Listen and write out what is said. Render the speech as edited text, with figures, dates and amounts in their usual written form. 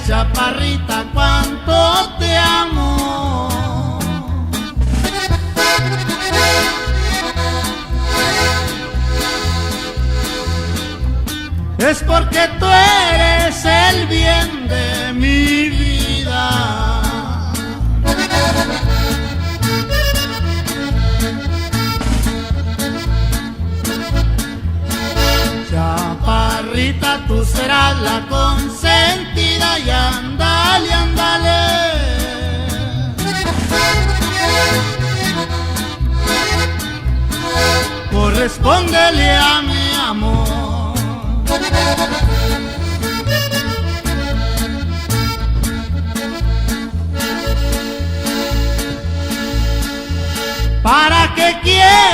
chaparrita, cuánto te amo. Es porque tú eres el bien de mi vida. Chaparrita, tú serás la consentida y ándale, ándale. Correspóndele a mi amor. ¿Para qué quieres?